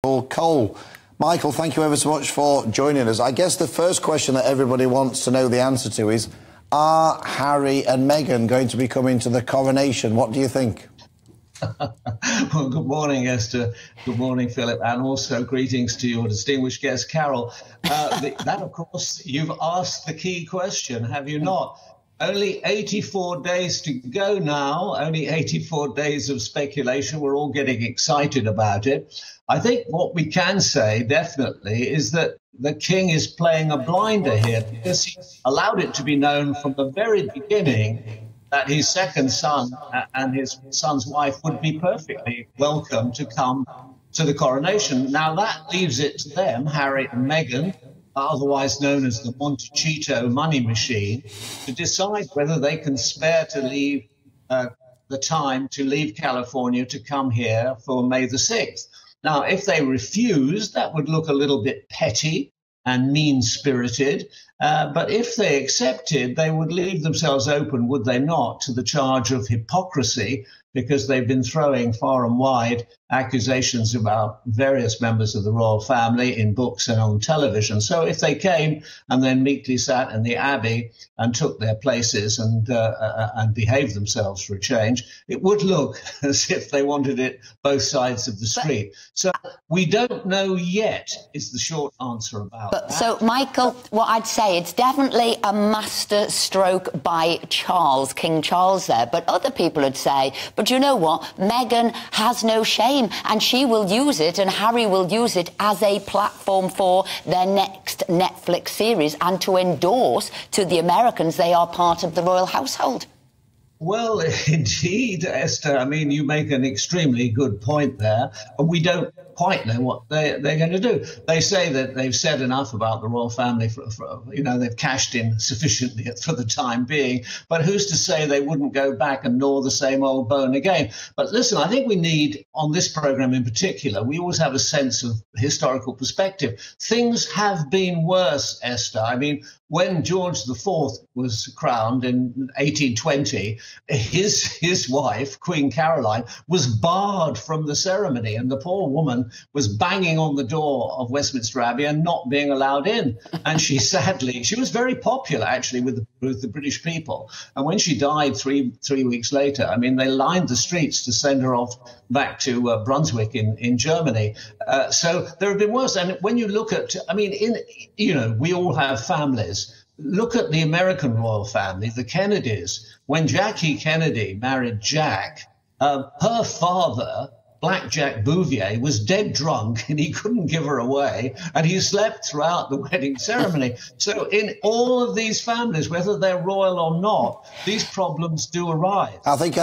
Cole. Michael, thank you ever so much for joining us. I guess the first question that everybody wants to know the answer to is, are Harry and Meghan going to be coming to the coronation? What do you think? Well, good morning, Esther. Good morning, Philip, and also greetings to your distinguished guest, Carol. That, of course, you've asked the key question, have you not? Only 84 days to go now, only 84 days of speculation. We're all getting excited about it. I think what we can say definitely is that the king is playing a blinder here because he allowed it to be known from the very beginning that his second son and his son's wife would be perfectly welcome to come to the coronation. Now, that leaves it to them, Harry and Meghan, otherwise known as the Montecito money machine, to decide whether they can spare to leave the time to leave California to come here for May the 6th. Now, if they refuse, that would look a little bit petty and mean-spirited. But if they accepted, they would leave themselves open, would they not, to the charge of hypocrisy, because they've been throwing far and wide accusations about various members of the royal family in books and on television. So if they came and then meekly sat in the Abbey and took their places and behaved themselves for a change, it would look as if they wanted it both sides of the street. So we don't know yet, is the short answer about that. So, Michael, what I'd say, it's definitely a master stroke by Charles, King Charles there. But other people would say, but you know what? Meghan has no shame, and she will use it, and Harry will use it as a platform for their next Netflix series and to endorse to the Americans they are part of the royal household. Well, indeed, Esther. I mean, you make an extremely good point there, and we don't quite know what they're going to do. They say that they've said enough about the royal family, they've cashed in sufficiently for the time being, but who's to say they wouldn't go back and gnaw the same old bone again? But listen, I think we need, on this program in particular, we always have a sense of historical perspective. Things have been worse, Esther. I mean, when George IV was crowned in 1820, his wife, Queen Caroline, was barred from the ceremony, and the poor woman was banging on the door of Westminster Abbey and not being allowed in. And she was very popular, actually, with the British people. And when she died three weeks later, I mean, they lined the streets to send her off back to Brunswick in Germany. So there have been worse. And when you look at, I mean, we all have families. Look at the American royal family, the Kennedys. When Jackie Kennedy married Jack, her father, Black Jack Bouvier, was dead drunk and he couldn't give her away, and he slept throughout the wedding ceremony. So in all of these families, whether they're royal or not, these problems do arise. I think